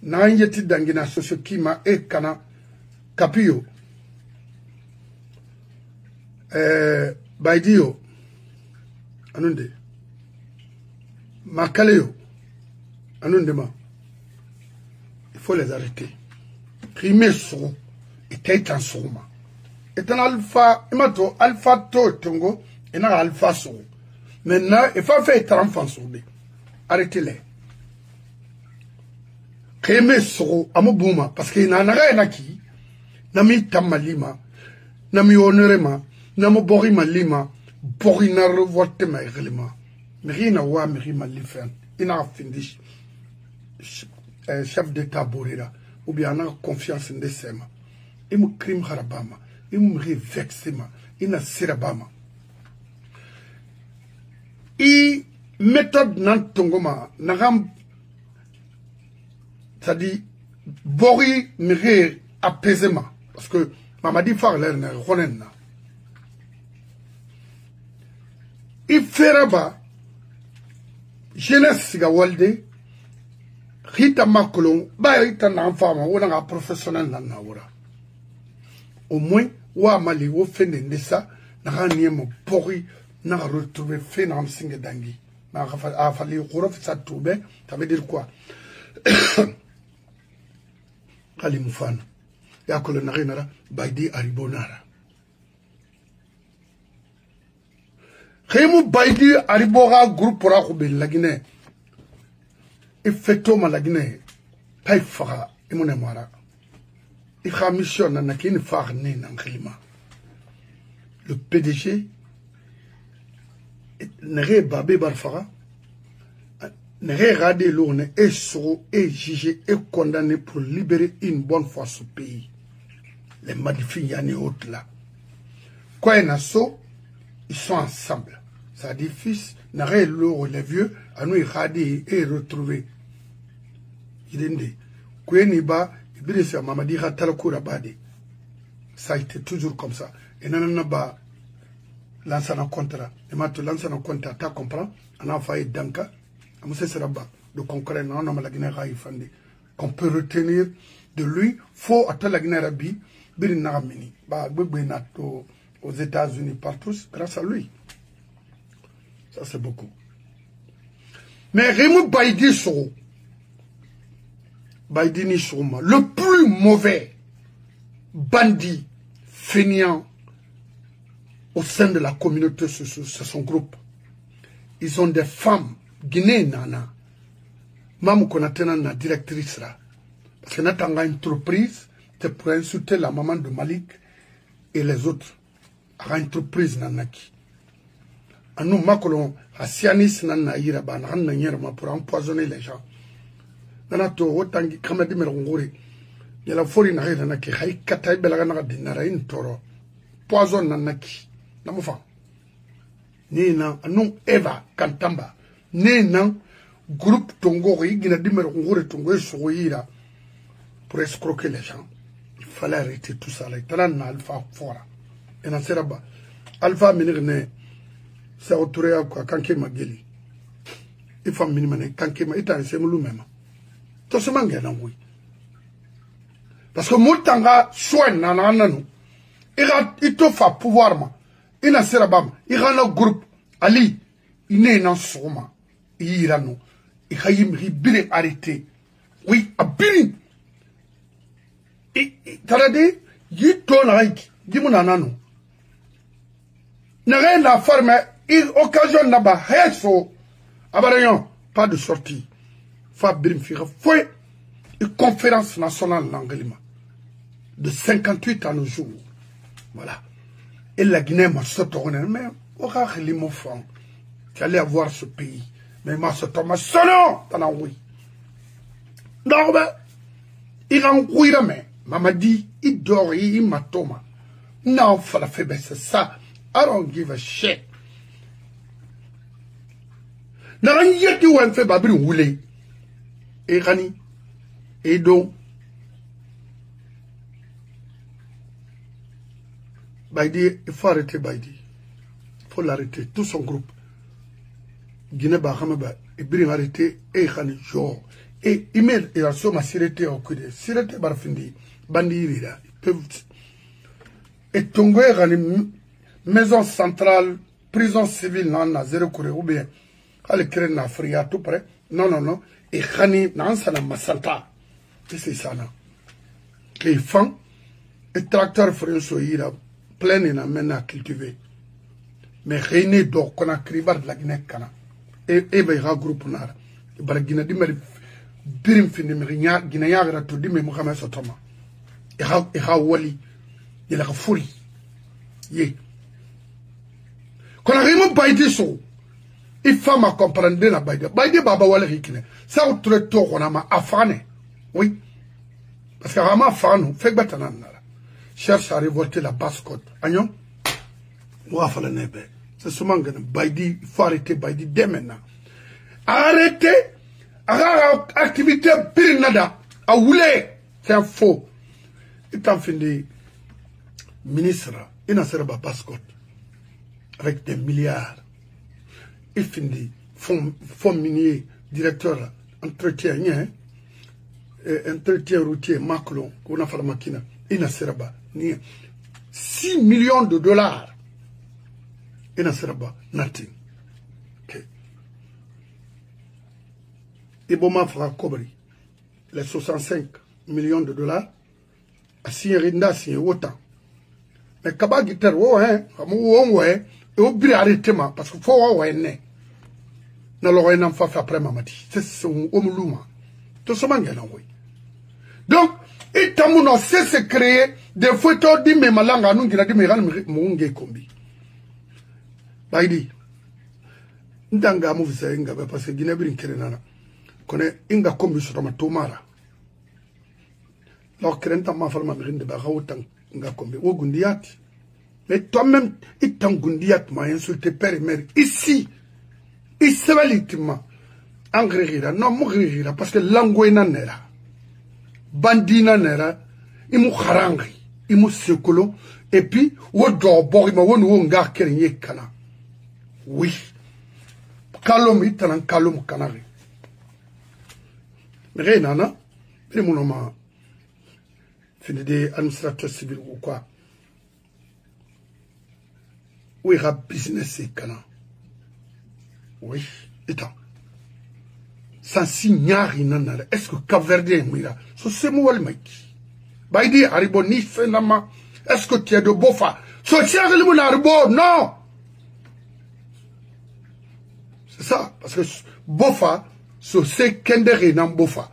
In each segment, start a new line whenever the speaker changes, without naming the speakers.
na yeti dangina socio kima e kana kapio Baidio anunde Makaleo anunde ma il faut les arrêter Rimé sou était en souma est un alpha imato alpha to tongo et na alpha sou maintenant il faut faire 30 enfants soudés arrêtez-les Rimé sou amobouma parce qu'il n'a rien qui nami tamalima nami honorema namo bori malima bori na revolte ma relima mirina wa mirima lifen ina finish chef d'état borira ou bien na confiance ndesema imu crime harabama imu vexema ina sirabama i méthode nan tongoma nagam c'est-à-dire bori mire apaisement parce que Mamadi Farler ne reconnaît. Il fait là-bas, jeunesse siga walde, rita makolon, ba rita na enfant, ou na professionnel na naura. Au moins, wa mali wo fende ndesa, na raniye mo pori, na retrouver fait na msinge dangi. Na fali khorof sa toube, ça veut dire quoi? Kali mufana. Ya kolonari nara Baidi Aribonara. Khemu Baidi Aribora groupe pour akube la Guinée. Effectuellement la Guinée. Paye fara imone moara. Ikha mission na kini far ne nanglima. Le PDG nere babé barfara. Nere radé l'ourne est soro et jugé et condamné pour libérer une bonne fois ce pays. Les Madifi Yanni autres là. Quoi en asso, ils sont ensemble. Ça dit fils, n'arrête l'eau les vieux, à nous irradier et retrouver. Il dit, quoi n'y ba, il dit ça, Mamadi Ratalakoura Badi. Ça a été toujours comme ça. Et non, ba, lance un contrat. Et maintenant, lance un contrat, tu comprends? On a fait Danka, on sait c'est là-bas. De concret, non, on a la Guinée Raïfandi. Qu'on peut retenir de lui, faut attendre la Guinée Rabi. Aux États-Unis, partout, grâce à lui. Ça, c'est beaucoup. Mais Rémou Baidi Soro, Baidi Nissouma, le plus mauvais bandit fainéant au sein de la communauté, c'est son groupe. Ils ont des femmes guinéennes, nana. Maman Konatena, la directrice là. Parce que nous avons une entreprise. Pour insulter la maman de Malik et les autres à l'entreprise nanaki. À nous, makolon, à Sianis nanayira, pour empoisonner les gens. Nanato, autant que Kamadi Merongori, il y a la folie nanaki, hay katay belagana dinarain toro, poison nanaki. Namofa. Nena, non Eva, Kantamba, Nena, groupe Tongori, Ginadimerongori, Tongo, Soira, pour escroquer les gens. Il fallait arrêter tout ça. Il y a un alpha fort. Et dans ce rabat, alpha minirne, c'est autour de quoi, quand il m'a guéri. Il faut minimum, quand il m'a été c'est lui-même. Tout ce monde est oui. Parce que mon tanga soin nanananou. Il te fait pouvoir. Il n'a pas rabam. Il a un groupe. Ali, il n'est pas souma. Il a nous. Il a bien arrêté. Oui, a bien. Tarade, yi to na hiki, dimu na nanu. Na rien à faire, mais il occasionne là-bas, heso, abarayon, pas de sortie. Fabrim Fira, fouet, une conférence nationale l'Anglima. De 58 à nos jours. Voilà. Et la Guinée m'a sauté, mais, aura l'imo franc. Tu allais avoir ce pays. Mais m'a sauté, mais solo, t'en as oui. Non, mais, il en oui, mais. Mamadi, il dort, il matoma. Non, fala faible, c'est ça. I don't give a shit. N'a rien dit où elle fait babri roulé. Et Rani, et donc, Baidi, il faut arrêter Baidi. Il faut l'arrêter, tout son groupe. Guinée Bahamaba, et bien arrêter, et Rani, genre. Et il a sur ma sirete au coup de sirete barfindi, bandirira. Et Tongo est maison centrale, prison civile, non, à zéro courrier, ou bien, elle crée une Afrique tout près. Non, non, non. Et Khani, non, ça n'a pas salta. Et c'est ça, non. Et fan, et tracteur français, il a plein de namens à cultiver. Mais rien d'or qu'on a créé de la Guinée, et ben, il y a un groupe, il y a un Guinée, birim fini mi gina yagra to dimi Mohamed Sotoma e ha wali de la furi ye kona rimo baidi so il fama comprendre la baidi baba wala hikine ça ou tout to kona ma afane oui parce que rama afanu fait batana nara cherche à révolter la basse-côte agnon wa fala nebe c'est souvent que baidi il faut arrêter baidi dès maintenant arrêtez. Activité pirinada a voulu c'est un faux. Il en fini ministre il n'a pas basse-côte avec des milliards. Il finit fonds minier directeur entretien routier Macron qu'on a fait la machine il n'a pas 6 millions de dollars. Il n'a pas nothing. Et Boma fera cobri les 65 millions de dollars à signer Rinda signer autant. Mais Kaba Guiter, ouais, ouais, et au bri arrêté parce qu'il faut ouais, ne. N'a l'aurait n'en fait après Mamadi. C'est son homme louma. Tout ce monde est là, oui. Donc, et tamuno c'est se créer des photos d'ime malanga nous qui l'a dit mais munge kombi. Baidi. Ndanga mu visa inga parce que Guinée brin kerenana. Connaît inga kombi sur ma tomara. Alors krenta ma falma mirin de barawtan inga kombi o gundiati. Mais toi-même il t'en gundiat m'a insulté père et mère ici. Isevalitima angrira non mugrira parce que languena nera. Bandina nera imu kharangi imu sekolo et puis wo do bori ma wonu wonga kerenye kana. Oui. Kalom itanan kalom kanari. Mais rien, non? Mais mon nom, fini des administrateurs civils ou quoi? Où il y a business et canon? Oui, et tant. Sans signer, est-ce que Caverdien, mira? C'est moi le mec. Baidi, Hariboni, Fenama, est-ce que tu es de Bofa? So, tu as le Haribo? Non! C'est ça, parce que Bofa, c'est Kendere dans Bofa.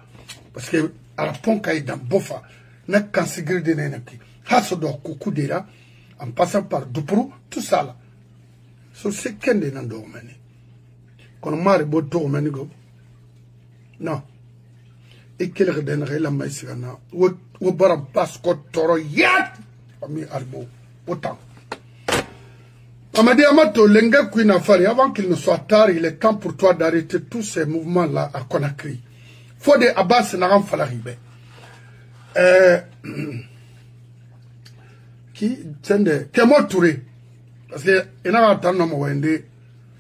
Parce que à la ponka dans Bofa, n'a qu'un secret de n'enaki. Hasodo Kukudera, en passant par Dupru, tout ça là. C'est Kendere dans Domani. Quand on m'a beau Domanigo, non. Et quel redonnerait la maïsana, ou baram pasco toro yat, ami arbo, autant. Amadi Amato, Lenga Queen Afari, avant qu'il ne soit tard, il est temps pour toi d'arrêter tous ces mouvements-là à Conakry. Faut des Abbas Naram Falaribe. Qui, c'est Kemo Touré. Parce que, il n'y a pas de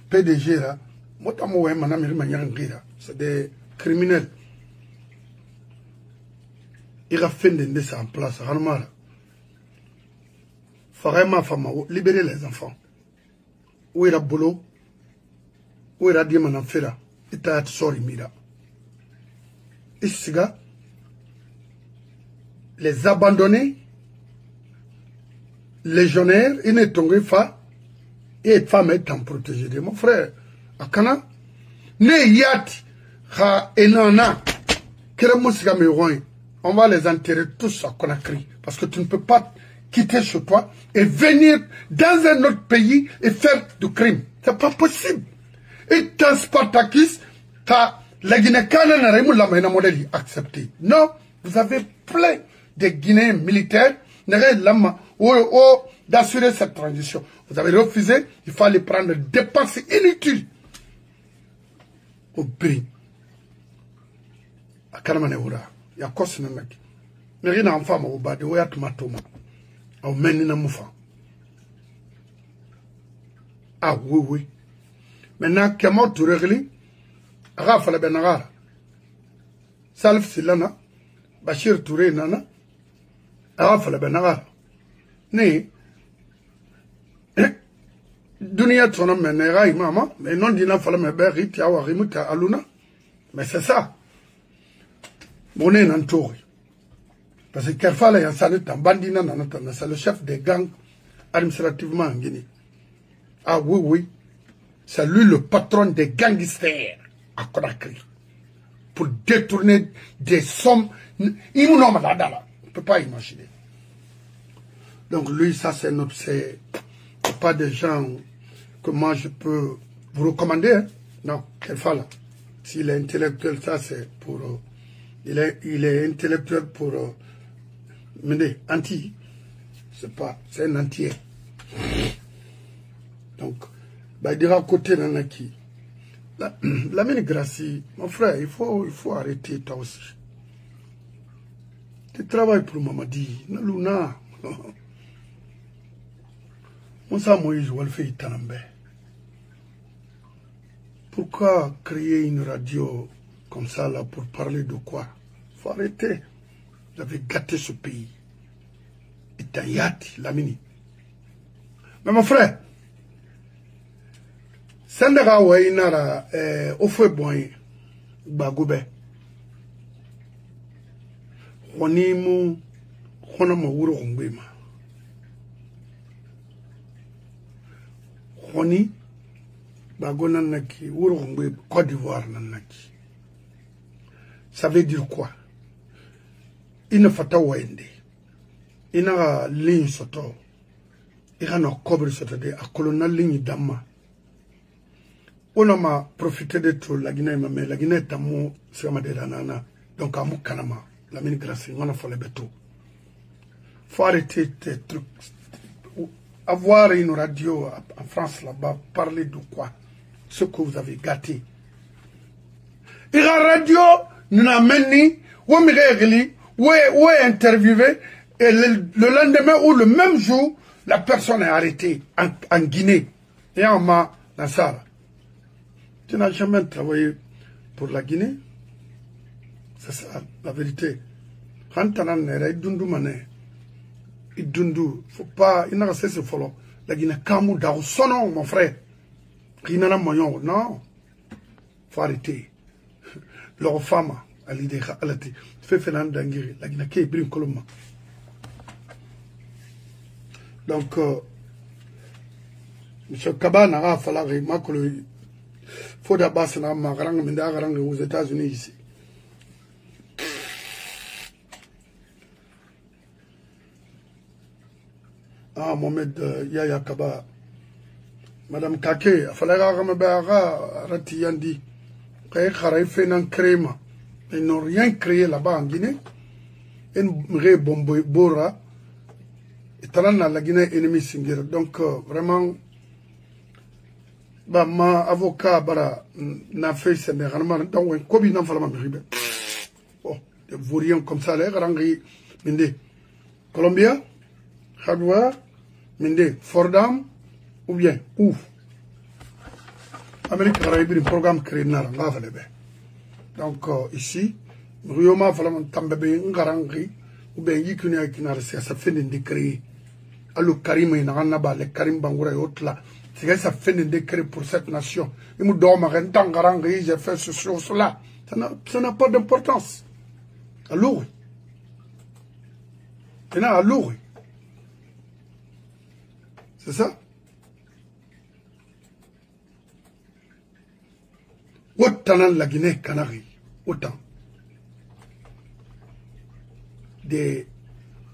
PDG là. C'est des criminels. Il a fait des ça en place. Vraiment, libérer les enfants. Où est le boulot? Où est la diamant en fer? Et t'as sorti mira. Ici, les abandonnés, légionnaires, ils ne tombent pas. Et femmes étant protégées. Mon frère, à Cana, ne yat, ha enana, on va les enterrer tous à Conakry. Parce que tu ne peux pas quitter chez toi et venir dans un autre pays et faire du crime. C'est pas possible. Et dans Spartakis, la Guinée-Canada n'a modèle accepté. Non, vous avez plein de Guinéens militaires d'assurer cette transition. Vous avez refusé, il fallait prendre des dépenses inutiles au prix. À Karamanewura, il y a quoi ce mec? Mais rien en femme au bas de Oyatmatoma. Au Menina Moufa. Ah oui, oui. Maintenant, comment tu régles? Rafa la Benara. Salif Silana, Bachir Touré Nana, Arafala Benaga. Né, Dunia Tona Menera, maman, mais non dina fala me berri, tiawa rimuta aluna. Mais c'est ça. Moné Nantori. Parce que Kerfala y a salut en bandina nanatana, c'est le chef des gangs administrativement en Guinée. Ah oui, oui. C'est lui le patron des gangsters à Conakry. Pour détourner des sommes. On ne peut pas imaginer. Donc lui, ça c'est notre... C'est pas des gens que moi je peux vous recommander. Hein? Non, Kerfala. S'il est intellectuel, ça c'est pour... il est intellectuel pour... mais anti. C'est pas... C'est un entier. Donc... bah, il dira à côté Nanaki. La mine Gracie, mon frère, il faut arrêter toi aussi. Tu travailles pour Mamadi, Naluna. On sait Moïse Walfei Tanambe. Pourquoi créer une radio comme ça là pour parler de quoi? Il faut arrêter. Vous avez gâté ce pays. Et t'as yati, la mini. Mais mon frère, Sandra Wainara Ofwe Boy Bagoube Honimu Honama Wuro Humbima Honi Bagona Naki Wuro Humbe Côte d'Ivoire Nanaki. Ça veut dire quoi? Il ne faut pas wende. Il n'a ligne soto. Il n'a pas cobre soto de a colonel ligne d'amma. On a profité de tout la Guinée, mais la Guinée est à mon nana. Donc à mon Kanama, la mine grâce, on a fait le béton. Faut arrêter tes trucs. Avoir une radio en France là-bas, parler de quoi? Ce que vous avez gâté. Et la radio, nous n'a mené, ou m'y ou interviewé, et le lendemain ou le même jour, la personne est arrêtée en Guinée. Et en ma, dans ça. Tu n'as jamais travaillé pour la Guinée? C'est ça, la vérité. Quand tu as faut pas, il n'a pas cessé follow. La Guinée, Kamou, Dao, Sonon, mon frère. Rinana Moyon, non. Faut arrêter. Leur femme, à l'idée, à la tête. Fait Fernand Dangiri, la Guinée, qui est brin Colomba. Donc, M. Kabana a fallu que faut d'abord se rendre aux États-Unis ici. Ah, Mohamed Yaya Kaba. Madame Kake, il fallait que Yandi. Ils n'ont rien créé là-bas en Guinée. Ils n'ont Bora. Et la Guinée ennemie singulière. Donc, vraiment. Bah, ma avocat bara n'a fait ce mécanisme donc comme il n'en fallait pas oh des vauriens comme ça les rangi minde Colombia Hadwa minde Fordham ou bien ouf Amérique Caraïbe un programme créé na nga fallait donc ici Rioma fallait tambebe ngarangi ou bien yikuni akina ça fait de créer allo Karim ina naba le Karim Bangoura et autres là. C'est ça fait un décret pour cette nation. Il me donne un garant, j'ai fait ce chose-là. Ça n'a pas d'importance. Alors, il y a alors. C'est ça? Autant la Guinée Canarie, autant. Des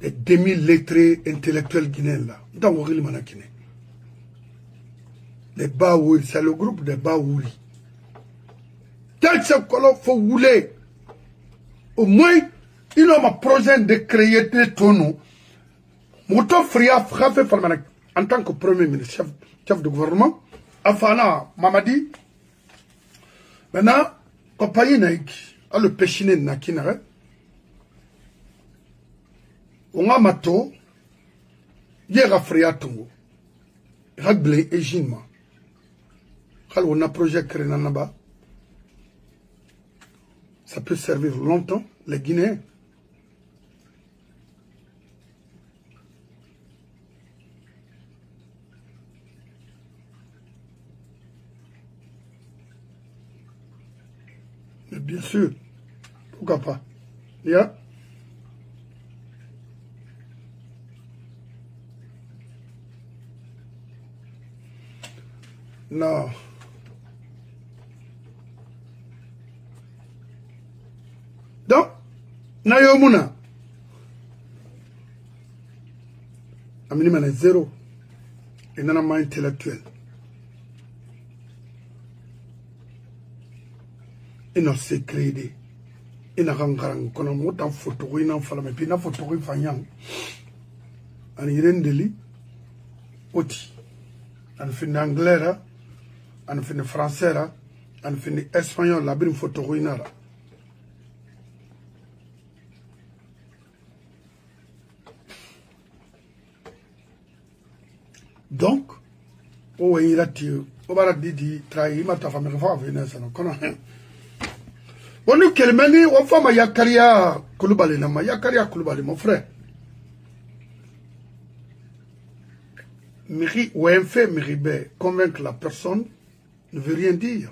demi-lettrés intellectuels guinéens là. Dans le Guinée. Les Baouli, c'est le groupe des Baouli. Tel ce qu'on faut rouler. Au moins, ils ont un projet de créer des tonneaux. Mouton Fria Frappé en tant que premier ministre, chef de gouvernement, Afana Mamadi. Maintenant, compagnie Naïk, a le péchiné Nakinare. On a mato, Yera Fria Tongo. Raglé et Jinma. On a projet créé Nanaba. Ça peut servir longtemps, les Guinéens. Mais bien sûr, pourquoi pas? Yeah. Non. Donc, Nayomuna, un minimum de 0. Et non pas intellectuel. Il n'a pas créé. Il n'a pas créé. Il n'a pas photo. Il n'a pas fait. Il n'a pas photo. Il n'a pas fait. Il n'a pas fait. On fait l'anglais, on fait le français, on fait l'espagnol, la brim photo. Donc, on va dire, on va dire, trahi, ma ta femme, on va venir, ça nous connaît. On nous kelmeni, on fait ma yakaria Koulibaly, ma yakaria Koulibaly, mon frère. Méribé, convaincre la personne ne veut rien dire.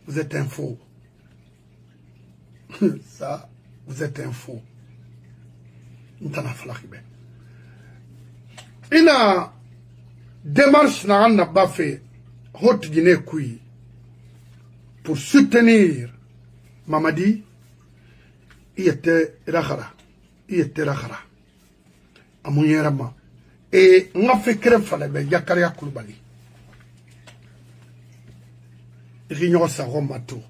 Vous êtes un faux. Ça, vous êtes un faux. Il a démarche n'a pas fait Haute Guinée pour soutenir Mamadi. Il était Rakhara. À Mouyerama. Et on a fait crème fallait Yakaria Koulibaly. Réunion sa Roma tout.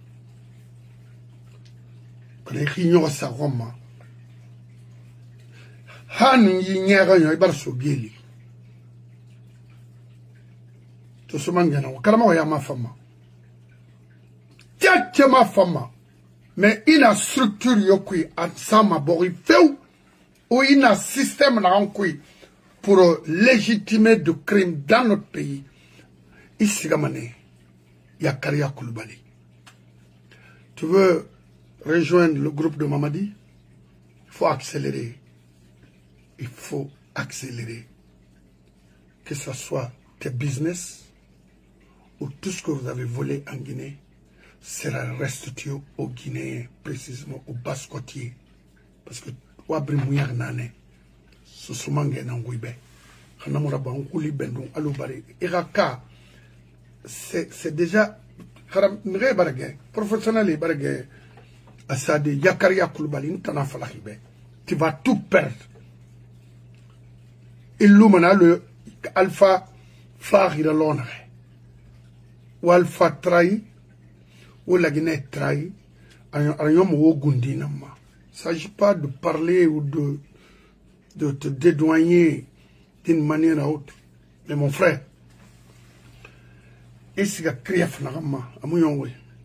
Réunion sa Roma. Han yi nyera yo ibar so geli. To so mangana kalama ya ma fama. Tiache ma fama. Mais il a structure yo kui ansama bori feu ou il a système na kui pour légitimer de crimes dans notre pays. Ici gamane Yakaria Koulibaly. Tu veux rejoindre le groupe de Mamadi? Il faut accélérer. Il faut accélérer. Que ce soit tes business ou tout ce que vous avez volé en Guinée sera restitué aux Guinéens, précisément aux Basse-Côtiers. Parce que Wabri Mouyak Nane, Sousoumangue Nangouibe, Hanamuraba Nkouli Bendon, Aloubari, Iraka, c'est déjà. Professionnel, Assadi, Yakaria Koulibaly, tu vas tout perdre. Illumina le Alpha Fahira Lona, ou Alpha Trahi, ou la Guinée Trahi, il ne s'agit pas de parler ou de te dédouaner d'une manière ou autre. Mais mon frère, tu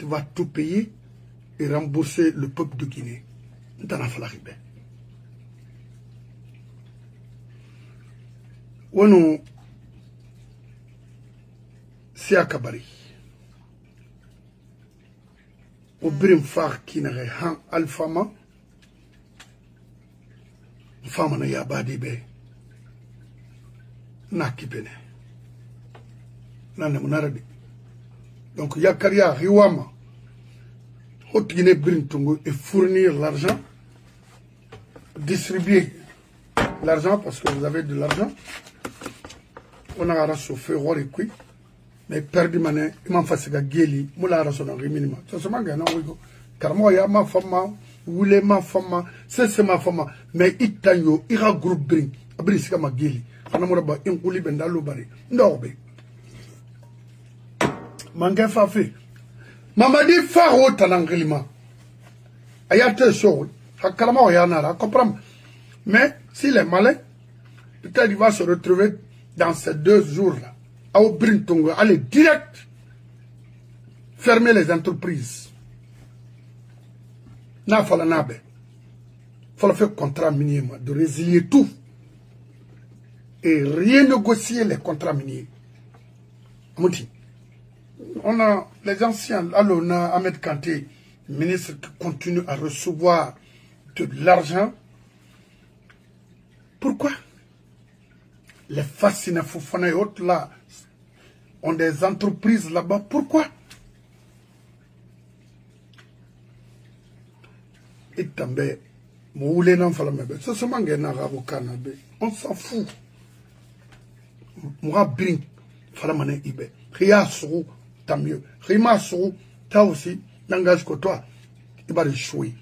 vas tout payer et rembourser le peuple de Guinée. Wano Siakabari au Brim Far qui n'a rien Alphama femme na yabadi be na kipene nane munaradi donc Yakaria Riwama Haute Guinée Brim Tongo et fournir l'argent, distribuer l'argent parce que vous avez de l'argent. On a rassou fait roi et qui, mais perdu mané, il m'a fait ce geli, moula rassou dans le minimum. Ça se mange, non, oui, car moi, il y a ma femme, voulez ma femme, c'est ma femme, mais il t'a eu, il a groupe bring, abri c'est comme geli, on a moura un couli bendalo bari, non, bé. Manga fa fait. Mamadi Faro Tananglima. Ayate Soul, Hakalama Yanara, comprends. Mais s'il est malin, peut-être il va se retrouver dans ces 2 jours-là. À Brintongo, aller direct fermer les entreprises. N'a fallu nabe. Il faut faire contrat minier, de résilier tout. Et rien négocier les contrats miniers. On a les anciens, alors on a Ahmed Kanté, ministres qui continuent à recevoir de l'argent. Pourquoi? Les Fassina Fofana et autres là ont des entreprises là-bas. Pourquoi? Et tambe, on s'en fout. Moi, bring, falamane ibe. Ria sou, tant mieux. Rima sou, t'as aussi, n'engage que toi. Il va échouer.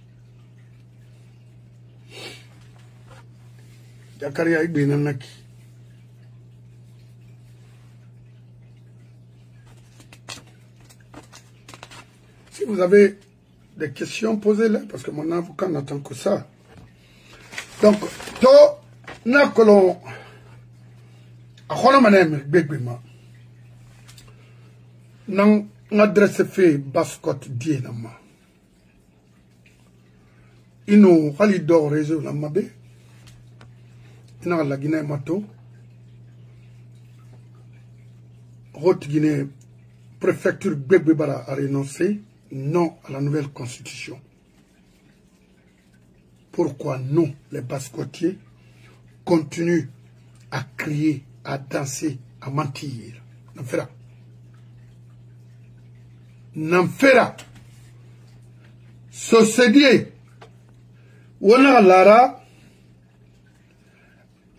Yakaria ibe nanaki. Si vous avez des questions, posez-les, parce que mon avocat n'attend que ça. Donc, to, n'a que l'on, a quoi manem, bébéma, n'en adresse fait bascotte dienama. Ino, halidor réseau la mabe, ina la Guinée mato, Haute Guinée, préfecture Bébébara a renoncé. Non à la nouvelle constitution. Pourquoi nous, les Bascotiers, continuons à crier, à danser, à mentir? N'en fera. Société, on a Lara,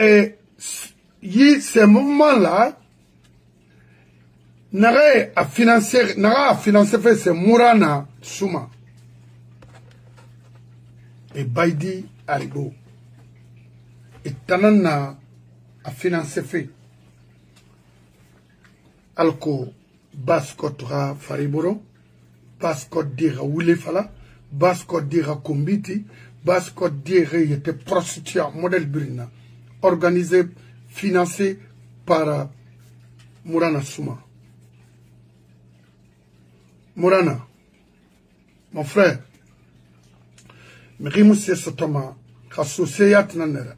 et ces moments-là, n'a à financer fait c'est Mourana Souma et Baidi Aribo et Tanana a financé fait Alco Baskotra Fariboro Baskot dira Wilefala Baskot dira Kombiti Baskot dira était prostitué modèle Brina organisé financé par Mourana Souma. Morana, mon frère, Mrimousse Sotoma, Kassoseyat Nanera,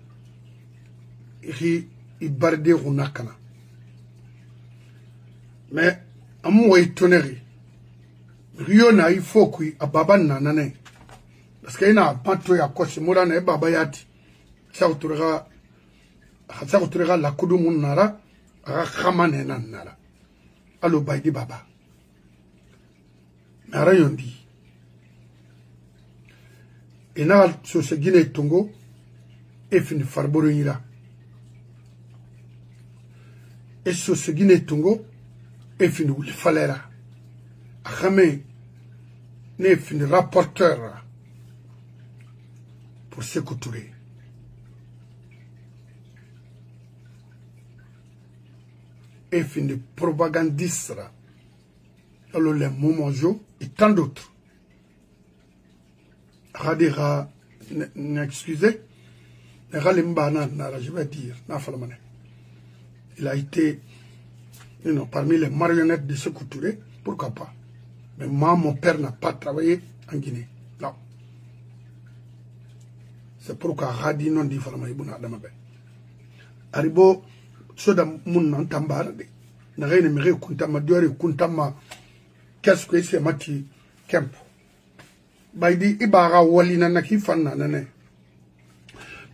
Ibarde Runakana. Mais, à moi, tonnerre, Riona, il faut qu'il y ait Babana Nane. Parce qu'il y a un pantoy à quoi c'est Morana et Babayati. Ça autourera la Koudoumoun Nara, Rakhamane Nara. Allo Baidi Baba. Arayon dit. Et n'a sur ce Guinée Tongo, et fini Farboro ira. Et sur ce Guinée Tongo, et fini Ouli Falera. Akame, ne fini rapporteur pour Sékou Touré. Et fini propagandiste. Alors les Momonjo et tant d'autres. Radira, n'excusez, je vais dire, il a été parmi les marionnettes de Sékou Touré, pourquoi pas. Mais moi, mon père n'a pas travaillé en Guinée. Non. C'est pourquoi Radi non dit Falama Ibuna Adamabe. Aribo, Soda Moun Tambarade, n'a rien aimé Kuntama, Diori Kuntama. Qu'est-ce que c'est Mati Kemp? Baidi Ibara Walina Naki Fana Nane.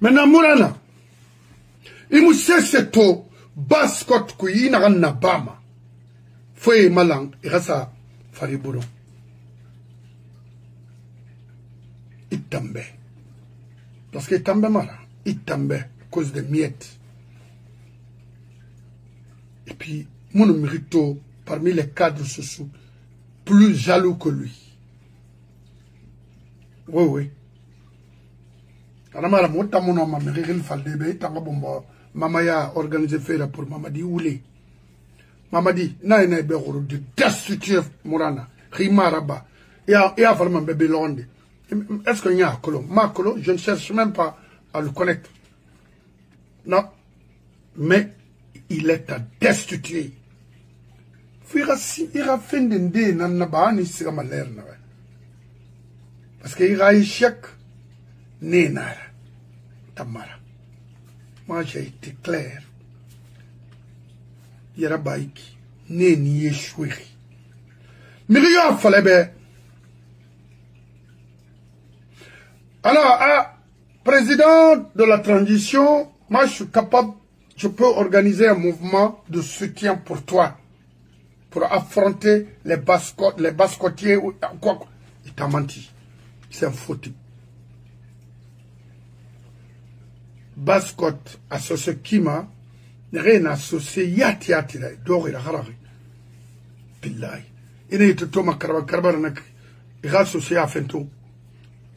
Maintenant, Mourana, il m'a cessé to Baskot Kui Narana Bama. Foye Malang, et Rasa Fariburo. Il tombe. Parce qu'il tombe mal. Il tombe à cause des miettes. Et puis, mon mérito, parmi les cadres sociaux, plus jaloux que lui. Oui, oui. Maman a organisé faire pour Mamadi Oulé. Mamadi, n'a pas de destituer Mourana, Rimaraba, et a vraiment bébé Londres. Est-ce qu'il y a un colon? Ma colon, je ne cherche même pas à le connaître. Non. Mais il est à destituer. Il a fait des dés dans la bas, il sera malheur. Parce qu'il y a un échec, Nénara, Tamara. Moi, j'ai été clair. Il y a un baïki, Néni échoué. Mais il y a fallu, Alors, président de la transition, moi je suis capable, je peux organiser un mouvement de soutien pour toi, pour affronter les bascotiers ou quoi. Il t'a menti. C'est un faux type. Bascotte associé Kima, rien associé yati d'or harari. Billahi. Il est tout ma carabanac. Il a associé à Fento.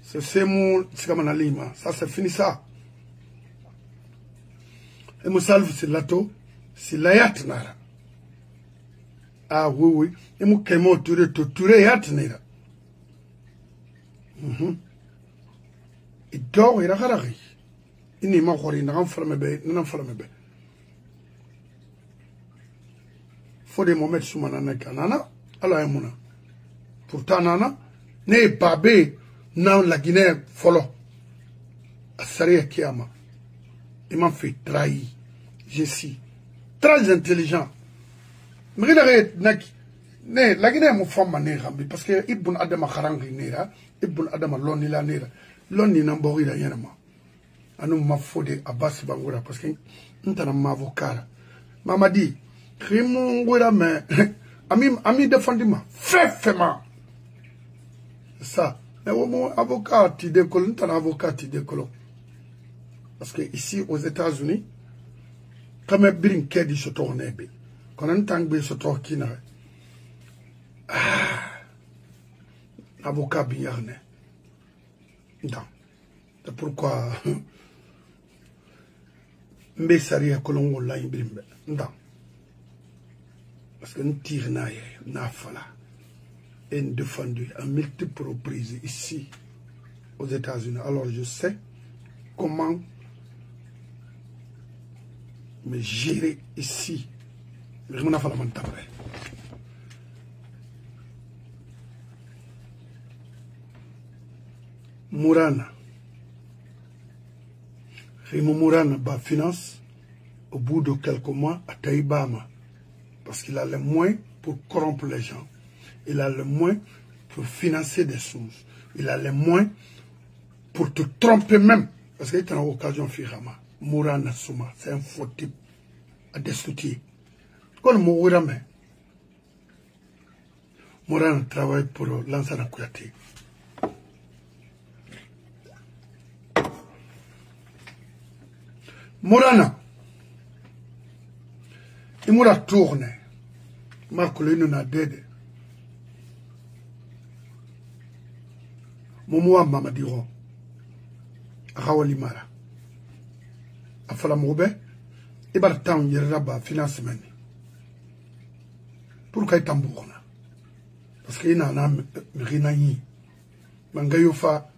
C'est mon Sigamanalima. Ça c'est fini ça. Et mon salve c'est l'ato. C'est la yatnara. Ah oui. Et mon kémo touré yatnera. Il dort il a harari. Il n'est pas il n'a pas fait. Faut des moments sous manana kanana. Alors il mona. Pourtant nana ne babé dans la Guinée follow. Assaria Kiama. Il m'a fait trahir. Je suis très intelligent. Mais regarde la Guinée mon femme nera parce que Ibn Adama Kharangi nera, Ibn Adama Loni la nera. Loni n'ambori la yenama. Anu ma fode Abbas Bangoura parce que n'tana ma avocat. Mama dit Krimungura mais ami défendu ma fait-ma. Ça. Mais mon avocat ti décolle, n'tana avocat ti décolle. Parce que ici aux États-Unis, comme Brin Kedi se tourne, quand on tang se tourne, avocat biarne. Non. C'est pourquoi Mbe Saria Kolongo la imbrimbe. Non. Parce que nous tirons na fala. Et nous défendu à multiples reprises ici aux États-Unis. Alors je sais comment me gérer ici. Mourana. Mourana ba finance au bout de quelques mois à Taïbama. Parce qu'il a les moyens pour corrompre les gens. Il a les moyens pour financer des choses. Il a les moyens pour te tromper même. Parce qu'il est en occasion Firama. Mourana Souma, c'est un faux type à destructiver. Quand Mourana travaille pour Lansana Kouyaté. Mourana, il m'a tourné. Marco Leno n'a dédé. Momoa Mamadiro. Rawali Mara. Afala Moube. Et par temps, il y a financement. Pourquoi il tambourna? Parce qu'il n'a rien eu. Mangayofa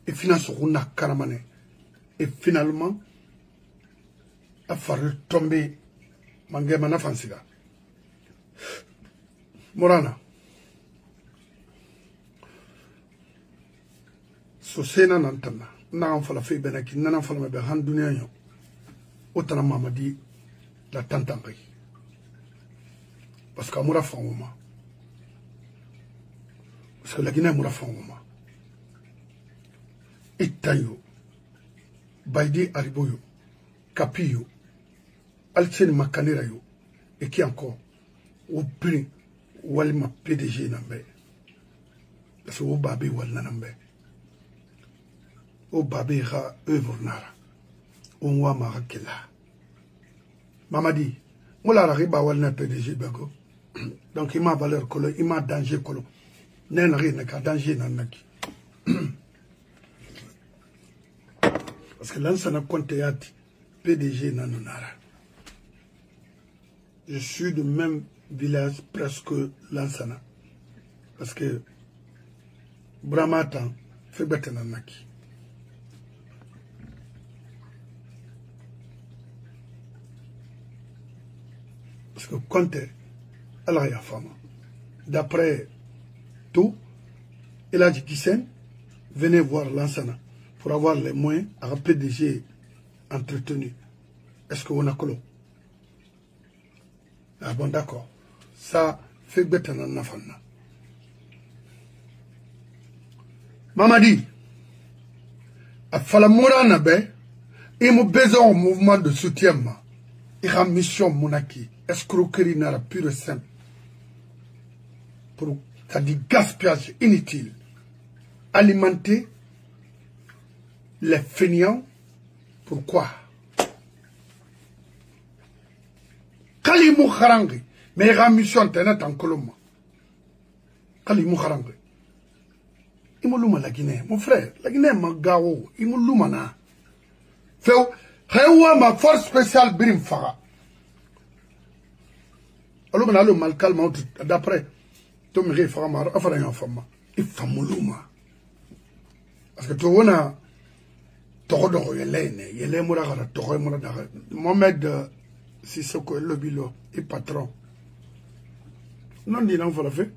et finance Runa Karamane. Et finalement, a fallu tomber Mangamana Fansiga. Morana. So sena nantana. Na fala fe benaki, na fala me behan dunia yo. Otana mamadi la tantangi. Parce qu'amoura fa woma. Parce que la Guinée amoura fa woma. Itayo. Baidi Ariboyo. Capillo. Alceni Makanera yo. Et qui encore? Au prix. Walima PDG nambe. Parce que au babé wal nambe. Au babé ra œuvre nara. On wa marakela. Mamadi. Moula riba wal na PDG bago. Donc il m'a valeur colo, il m'a danger colo. Nen rien ka danger nanaki. Parce que l'ansana compte yati PDG nanonara. Je suis du même village presque l'ansana. Parce que Bramatan fait bête nanaki. Parce que Conte, Allah ya femme. D'après tout, il a dit Kissen, venez voir l'ansana pour avoir les moyens à PDG entretenu. Est-ce qu'on a colo? Ah bon, d'accord. Ça fait bête dans la femme. Mamadi, A Falamura Nabe, et mon besoin au mouvement de soutien, et la mission monaki, escroquerie n'a pure et simple. Pour, ça dit gaspillage inutile. Alimenter les fainéants. Pourquoi? Kalimou Kharangi, mais la mission internet en Colombe. Kalimou Kharangi. Imoluma la Guinée, mon frère, la Guinée m'a gao, imoluma na. Feu, Rewa ma force spéciale Birim Fara. Alors on a le mal calme d'après. Tom Ré Fara, affaire en femme. Il faut moluma. Parce que tu vois, Toro Yélé Mouragara, Toro Mouragara. Mohamed Sissoko, le bilo, et patron. Non, dit non, il faut la faire.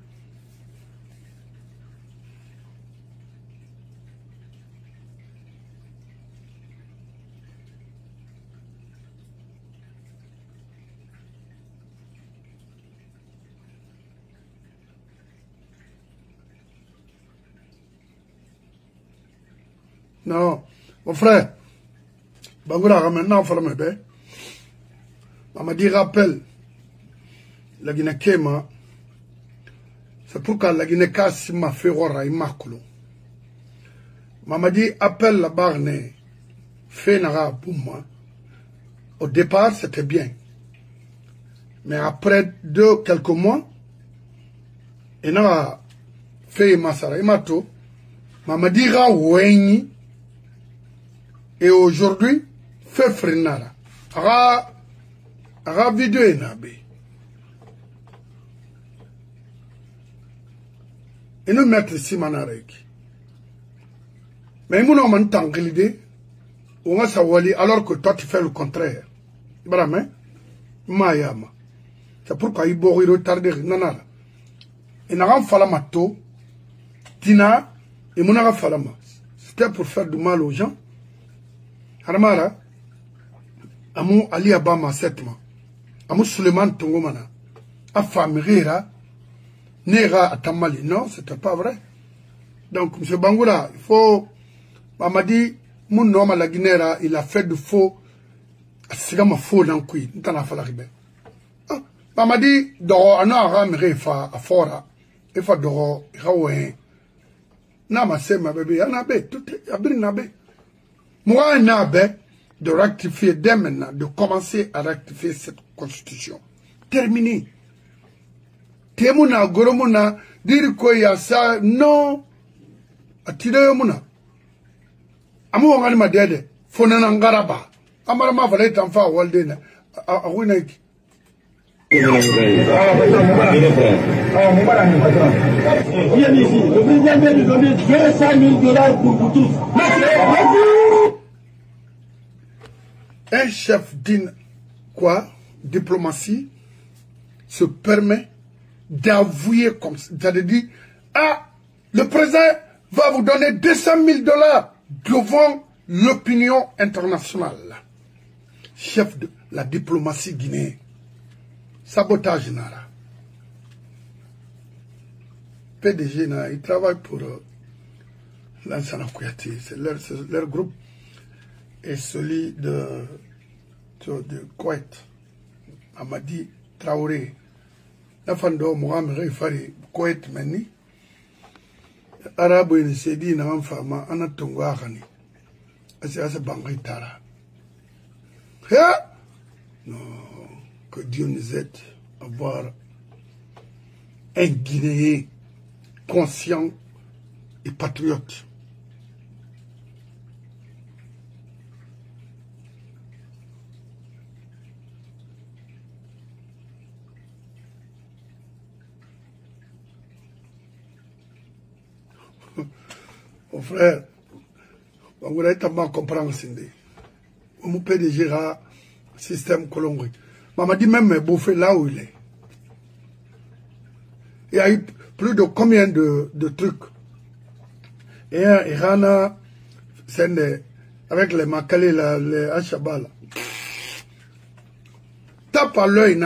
Non, mon frère, Bangoura, maintenant, il faut le mettre. Maman dit rappel, la Guinée Kema, c'est pourquoi la Guinée Kassi m'a fait rora et m'a coulé. Maman dit appelle la barne, fait nara pour moi. Au départ, c'était bien. Mais après quelques mois, il n'a fait Massara, il m'a tout. Maman dit Raoueni. Et aujourd'hui, fait frenara. Ara vidéo est nabé. Et nous mettre ici manarek. Mais nous n'avons pas l'idée. On va savoir alors que toi tu fais le contraire. Brahma, Mayama. C'est pourquoi il faut retarder. Nanara. Et n'a pas fallu mato. Tina. Et mon n'a fallu. C'était pour faire du mal aux gens. Haramara, Amou Ali Abama Setma, Amou Suleiman Tongomana, Afamira, Nera Atamali. Non, c'était pas vrai. Donc, M. Bangoura, il faut. Mamadi, mon homme à la Guinée, il a fait du faux. Sigama faux dans le couille. N'en a pas la ribe. Mamadi, doro, ana ramire fa, afora. Il faut doro, raoué. Nama se ma bébé, anabe, tout est, abri nabe. Moi, un abbé de rectifier dès maintenant, de commencer à rectifier cette constitution. Terminé. Temuna, Goromuna, dire qu'il y a ça, non. Atire Muna. Amu on ma dede, Fonana Ngaraba. Amarama valait en fa Waldena. A Winek.
Le président vient de donner 200 000 $ pour vous tous.
Un chef d'une diplomatie se permet d'avouer comme ça. C'est-à-dire, le président va vous donner 200 000 $ devant l'opinion internationale. Chef de la diplomatie guinéenne. Sabotage Nara. PDG Nara, il travaille pour Lansana Kouyaté. C'est leur groupe. Et celui de Koweït, Amadi Traoré, la fin de Mohamed Reifari, Koweït Meni, Arabe et Sedi n'a femme, Anatongo Arani, c'est Bangui Tara. Non, que Dieu nous aide à avoir un Guinéen conscient et patriote. Mon frère, on va tellement comprendre ce que on peut déjà gérer le système colombien. Maman dit même bouffer là où il est. Il y a eu plus de combien de trucs. Et un Irana, avec les Makalé, les Achabal. Tape à l'œil,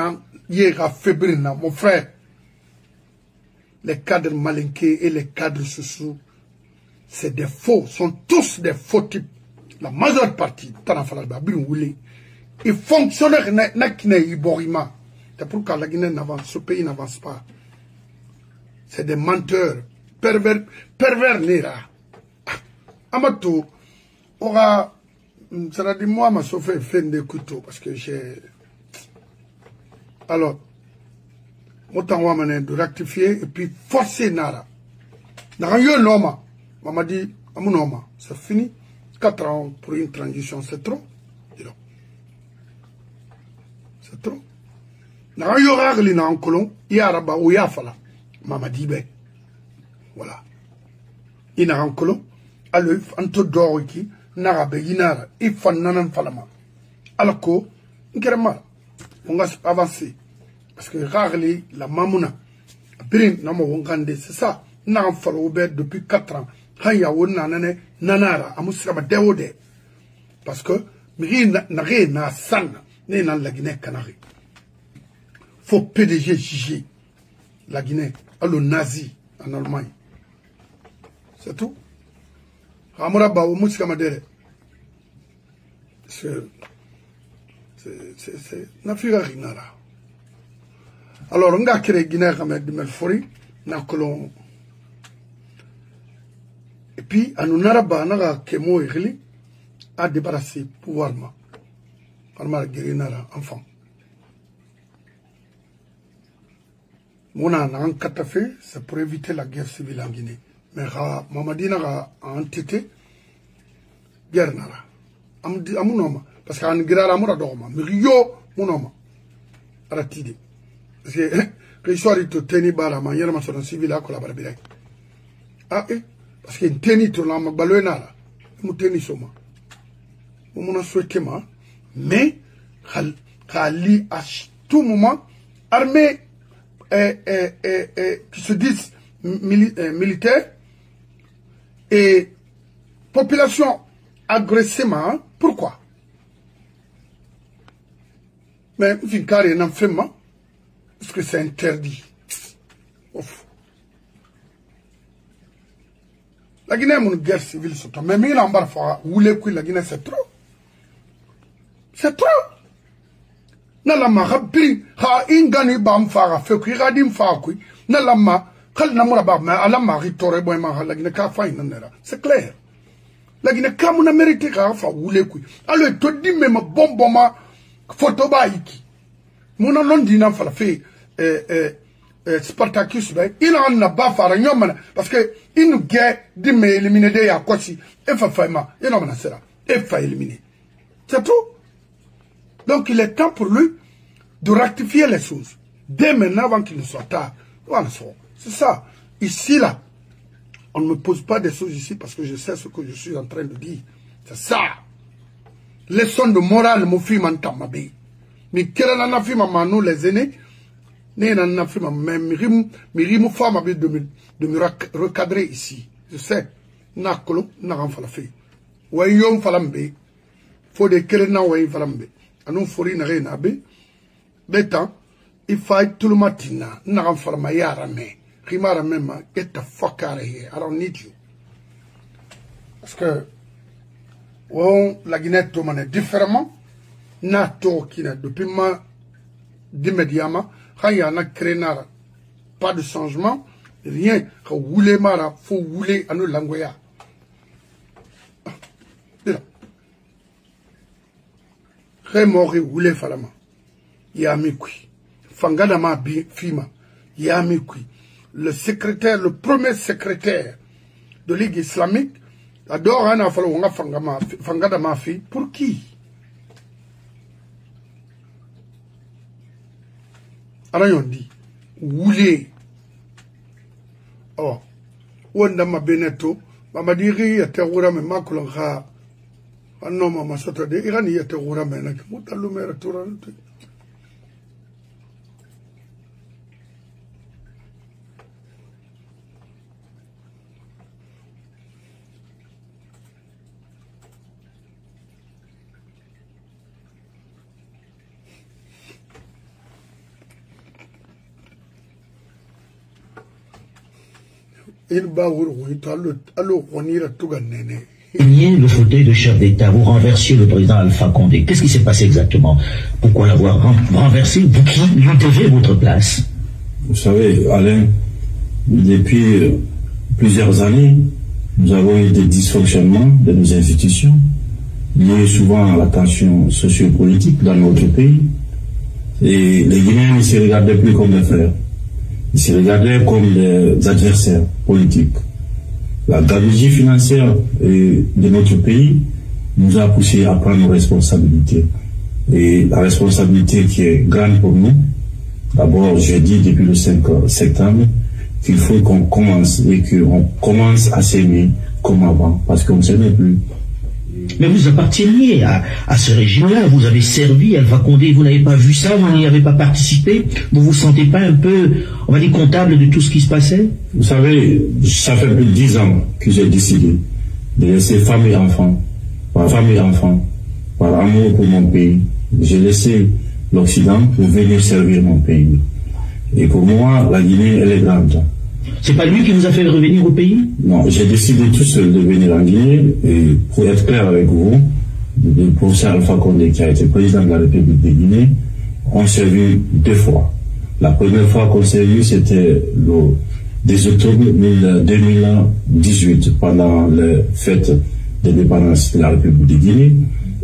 il y a fébrile, mon frère. Les cadres malinqués et les cadres sous. C'est des faux, sont tous des faux types. la majeure partie, ils fonctionnaient c'est pourquoi la Guinée n'avance, ce pays n'avance pas. C'est des menteurs, pervers nera. Amato, aura, ça dit moi, m'a sauvé fin de couteau, parce que j'ai. Alors, autant de rectifier et puis forcer Nara. Nara yo noma. Maman dit, amunoma, c'est fini. 4 ans pour une transition, c'est trop. C'est trop. Nara yo ragli na ankolon, yaraba ou yafala. Maman dit, ben. Voilà. Il n'a ankolon, alors, anto doriki, nara be yinara, il faut nanan falama. Alors que, on va avancer. Parce que rarely, la mamouna, c'est ça. N'a fallu depuis 4 ans. Haya wonna nane nanara amusra deode. Parce que n'a na sana ne na la Guinée Canari. Faut PDG juger la Guinée, allo nazi en Allemagne. C'est tout. Hamura ba o musika madere. C'est n'afrique rinara. Alors, on a créé Guinée de Melfori, et puis, à nous n'araba, on a Kemo et à débarrasser pouvoir. Par guérinara, enfant. Mon an catafé, c'est pour éviter la guerre civile en Guinée. Mais Mamadina a entité guerre nara. Amunoma, parce qu'en guerre à Mouradoma, mais yo, mon homme, aratide. Parce que l'histoire est tenue par la manière dont on civil a collaboré. Ah, parce que tenue tout la balonara, nous tenons soma. On a souhaité, mais Kali à tout moment, armée qui se disent militaires et population agressivement. Pourquoi? Mais il y a un enfant. Parce que c'est interdit. Ouf. La Guinée a une guerre civile sur toi. Mais il y a un fois où la Guinée c'est trop. C'est trop. Nalama rabbi ha ingani bam fara fekui radim fakui. Nalama kal namura ba ma alama ritore boy ma la Guinée ka fa inera. C'est clair. La Guinée ka mon mérité ka fa où les couilles. Alors to di même bomboma photo ba iki. Mon non dina fa la fait Spartacus, il en a pas fait parce que il nous guette de m'éliminer de Yakosi et Fafaima, et non, c'est là, et fa éliminer. C'est tout. Donc il est temps pour lui de rectifier les choses. Dès maintenant, avant qu'il ne soit tard. Voilà, c'est ça. Ici, là, on ne me pose pas des choses ici parce que je sais ce que je suis en train de dire. C'est ça. Leçon de morale, mon fils m'entend ma bille. Mais quelle est la fille, maman, les aînés? Mais Mirim femme avait de me recadrer ici. Je sais. Nakolo, n'a pas fait. Wayom falambe. Faut des kelena way falambe. Anou fori n'a rien abe. Bétan, il faut tout le matin. N'a pas fait ma yara me. Rimara même, get the fuck out of here. I don't need you. Parce que, la Guinée tombe différemment. Nato qui n'a depuis ma d'immédiatement. Il y a un crénard, pas de changement, rien. Quand vous voulez, il faut rouler à nos langues. Remoré, rouler, falama. Yamikui. Fangadama Fima. Yamikui. Le secrétaire, le premier secrétaire de Ligue islamique, adore un enfant, on a Fangadama Fi. Pour qui? Alors on dit, woulé. Oh, wanda ma beneto, ma diri ya terura me makulanga. Ano mama sota de irani ya terura me na mutalu mera turante.
Le fauteuil de chef d'État, vous renversiez le président Alpha Condé. Qu'est-ce qui s'est passé exactement? Pourquoi l'avoir renversé? Vous qui lui devez votre place?
Vous savez, Alain, depuis plusieurs années, nous avons eu des dysfonctionnements de nos institutions, liés souvent à la tension sociopolitique dans notre pays. Et les Guinéens ne se regardaient plus comme des frères. Ils se regardaient comme des adversaires politiques. La gabegie financière de notre pays nous a poussé à prendre nos responsabilités. Et la responsabilité qui est grande pour nous, d'abord, j'ai dit depuis le 5 septembre qu'il faut qu'on commence et qu'on commence à s'aimer comme avant, parce qu'on ne s'aimait plus.
Mais vous apparteniez à ce régime-là, vous avez servi Alpha Condé, vous n'avez pas vu ça, vous n'y avez pas participé, vous vous sentez pas un peu, on va dire, comptable de tout ce qui se passait?
Vous savez, ça fait plus de 10 ans que j'ai décidé de laisser femme et enfants, par amour pour mon pays. J'ai laissé l'Occident pour venir servir mon pays. Et pour moi, la Guinée, elle est grande.
C'est pas lui qui vous a fait revenir au pays?
Non, j'ai décidé tout seul de venir en Guinée, et pour être clair avec vous, le professeur Alpha Condé, qui a été président de la République de Guinée, on s'est vu 2 fois. La première fois qu'on s'est vu, c'était le 10 octobre 2018, pendant les fêtes de l'indépendance de la République de Guinée,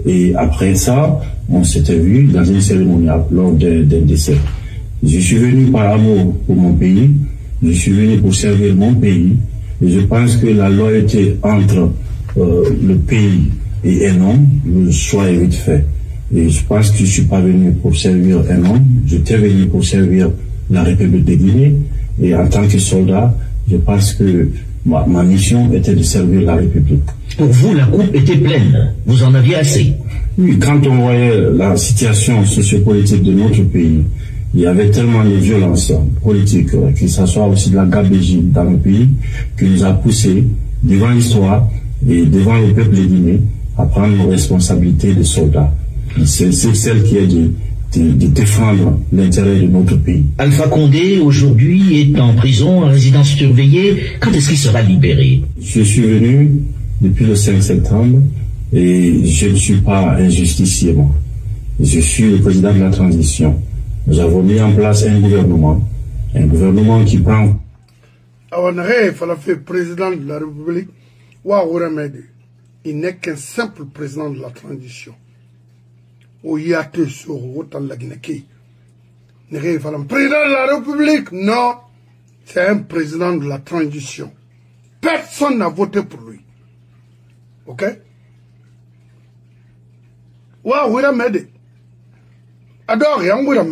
et après ça, on s'était vu dans une cérémonie lors d'un décès. Je suis venu par amour pour mon pays, je suis venu pour servir mon pays, et je pense que la loyauté entre le pays et un homme, le choix est vite fait. Et je pense que je ne suis pas venu pour servir un homme, j'étais venu pour servir la République de Guinée, et en tant que soldat, je pense que ma mission était de servir la République.
Pour vous, la coupe était pleine, vous en aviez assez?
Oui, quand on voyait la situation sociopolitique de notre pays, il y avait tellement de violence politique, que ce soit aussi de la gabegie dans le pays, qui nous a poussé devant l'histoire et devant le peuple de Guinée à prendre nos responsabilités de soldats. C'est celle qui est de défendre l'intérêt de notre pays.
Alpha Condé, aujourd'hui, est en prison, en résidence surveillée. Quand est-ce qu'il sera libéré?
Je suis venu depuis le 5 septembre et je ne suis pas un justicier, moi. Je suis le président de la transition. Nous avons mis en place un gouvernement qui prend...
président de la République, il n'est qu'un simple président de la transition. Président de la République, non, c'est un président de la transition. Personne n'a voté pour lui. Ok?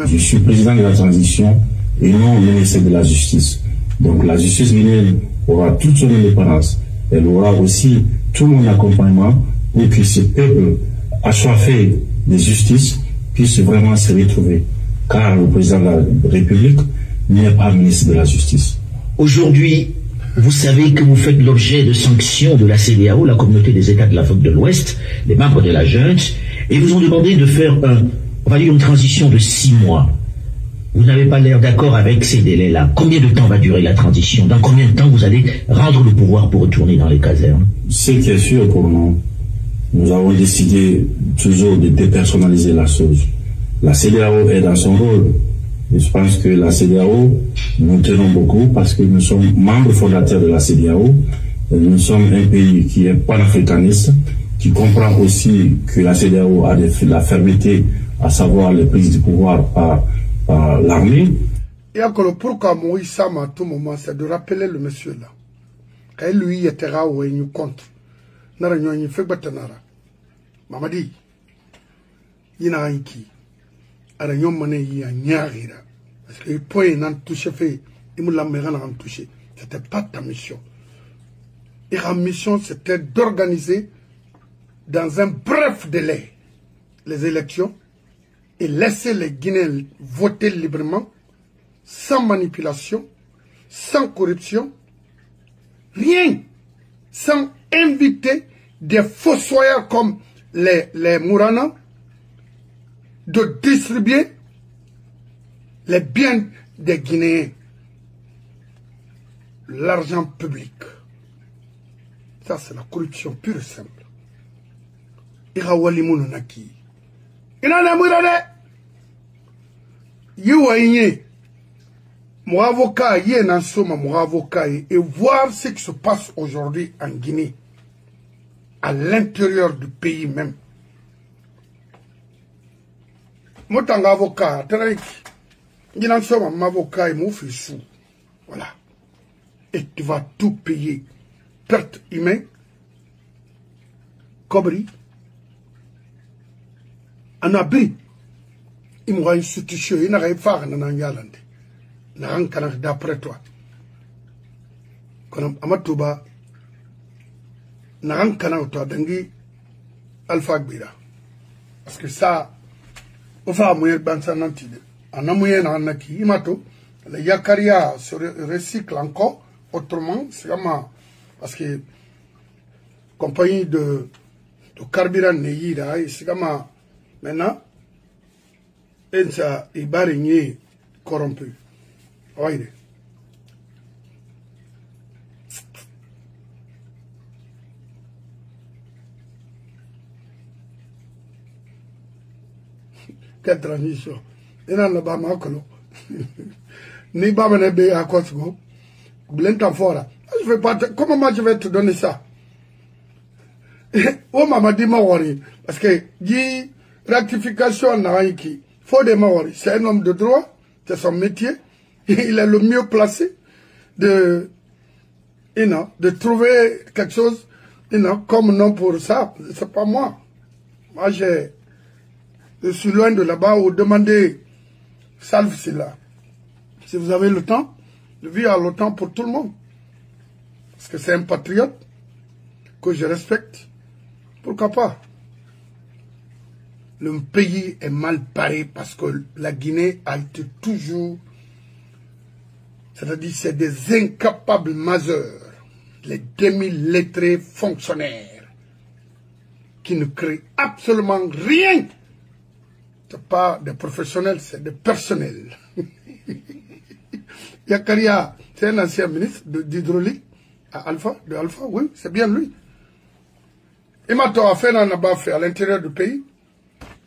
Je suis président de la transition et non ministre de la justice. Donc la justice guinéenne aura toute son indépendance. Elle aura aussi tout mon accompagnement pour que ce peuple assoiffé de justice puisse vraiment se retrouver. Car le président de la République n'est pas ministre de la justice.
Aujourd'hui, vous savez que vous faites l'objet de sanctions de la CEDEAO, la communauté des États de l'Afrique de l'Ouest, les membres de la junte, et vous ont demandé de faire on va dire une transition de 6 mois. Vous n'avez pas l'air d'accord avec ces délais-là. Combien de temps va durer la transition? Dans combien de temps vous allez rendre le pouvoir pour retourner dans les casernes?
Ce qui est sûr pour nous, nous avons décidé toujours de dépersonnaliser la chose. La CEDEAO est dans son rôle. Et je pense que la CEDEAO, nous tenons beaucoup parce que nous sommes membres fondateurs de la CEDEAO. Nous sommes un pays qui est panafricaniste, qui comprend aussi que la CEDEAO a la fermeté, à savoir les prises du pouvoir par l'armée.
Et encore pourquoi Moïse Sam à tout moment, c'est de rappeler le monsieur là. Quand lui était là où il nous contre. Nara nyonyi fait batanara. Mamadi. Yina anki. Ara nyom mané yi a nyarira. Parce que le point n'en touché fait. Il me l'a mis en touché. C'était pas ta mission. Et ta mission c'était d'organiser dans un bref délai les élections et laisser les Guinéens voter librement, sans manipulation, sans corruption, rien, sans inviter des fossoyeurs comme les Mourana de distribuer les biens des Guinéens, l'argent public. Ça, c'est la corruption pure et simple. ira wali munu naki ina na mura de yiwaye mon avocat yé nan soma mon avocat et voir ce qui se passe aujourd'hui en Guinée à l'intérieur du pays même mon avocat traik yinan soma mon avocat mon fils voilà et tu vas tout payer perte humaine Kobri, en abri, il m'aura une institution, il n'a rien fait dans Yalande. Il n'a rien fait d'après toi. Quand Amatuba, il n'a rien fait toi, d'Angi Alpha Gbira. Parce que ça, on va mouiller Bansa Nantide. En amouiller Nanaki, Imato, le Yakaria se recycle encore, autrement, c'est vraiment, parce que, compagnie de carburant Neyira, et c'est comme maintenant, il va régner corrompu. Oui. Quelle transition. Il y a un bas macolo. Ni bas menébé à Kosovo. Blentan fora. Je vais pas comment moi je vais te donner ça? Oh maman dit Mawari, parce que dit rectification naïki, faut des Mawari, c'est un homme de droit, c'est son métier, il est le mieux placé de trouver quelque chose, comme nom pour ça, c'est pas moi. Moi je suis loin de là-bas où demander salve c'est là. Si vous avez le temps, je vis à l'OTAN pour tout le monde. Parce que c'est un patriote que je respecte. Pourquoi pas? Le pays est mal paré parce que la Guinée a été toujours, c'est-à-dire c'est des incapables majeurs, les demi-lettrés fonctionnaires qui ne créent absolument rien. Ce n'est pas des professionnels, c'est des personnels. Yakaria, c'est un ancien ministre d'hydraulique à Alpha, oui, c'est bien lui. Il m'a fait un abafé à l'intérieur du pays.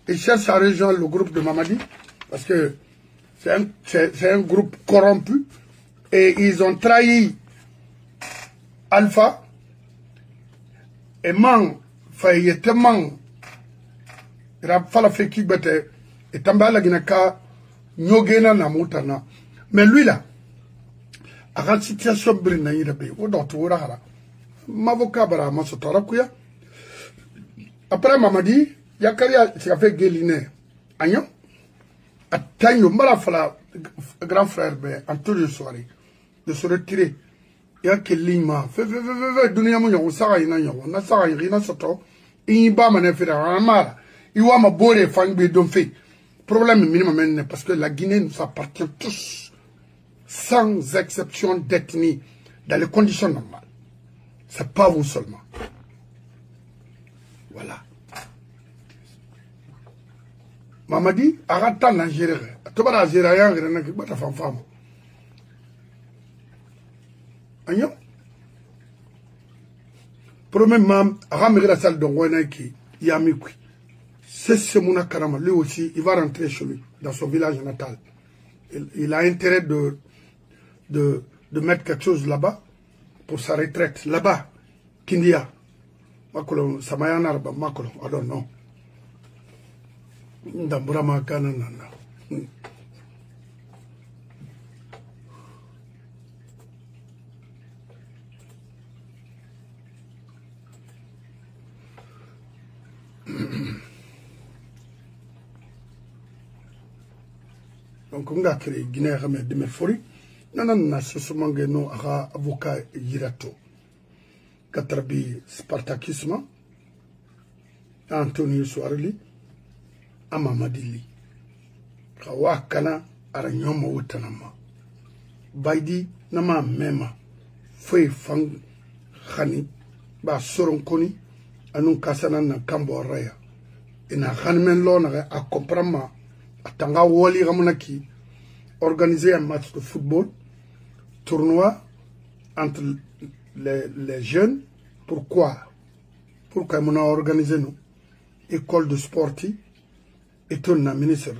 Il cherche à rejoindre le groupe de Mamadi parce que c'est un groupe corrompu et ils ont trahi Alpha et Fayetement Fala Feki Bete et Tambala Ginaka Nyogena Namutana. Mais lui là, à la situation brina yirabe, ou dans tout rahara, m'avocat bara masotorakuya. Après Mamadi, Yakaria s'est fait guéliner. Agnon, à Tanyo, Malafala, grand frère, en tout le soirée, de se retirer. Yakelima, fait, Dunyamoyon, Sarayin, Nasarayin, Soto, Iba Manefera, Amara, Iwama Bore, Fangbe, Domfe. Problème minimum, parce que la Guinée nous appartient tous, sans exception d'ethnie, dans les conditions normales. C'est pas vous seulement. Voilà. Mamadi, arrêtez l'Algérie. Tu vas l'Algérie, tu vas la femme. Agnon. Premièrement, ramener la salle de Wenaki, Yamikui. C'est Semouna Karama, lui aussi, il va rentrer chez lui, dans son village natal. Il a intérêt de mettre quelque chose là-bas pour sa retraite. Là-bas, Kindia. Makolo, Samayan Arba, Makolo, I don't know. Ndamburama Kananana. Donc, on a créé Guinée Ramé de Merfori. Non, ce sont des avocats Yirato. Katrabi Spartakisme. Antonio Soareli. Amamadili. Kawakana Aranyoma Utanama. Baidi Nama Mema. Fui Fang Khani. Ba Soronkoni. Anun Kasana na Kambo Raya. Ina Khanmen Lona a comprendre. Atanga Woli Ramonaki organiser un match de football, tournoi entre les jeunes. Pourquoi? Pourquoi on a organisé nous? école de sport et tout na ministre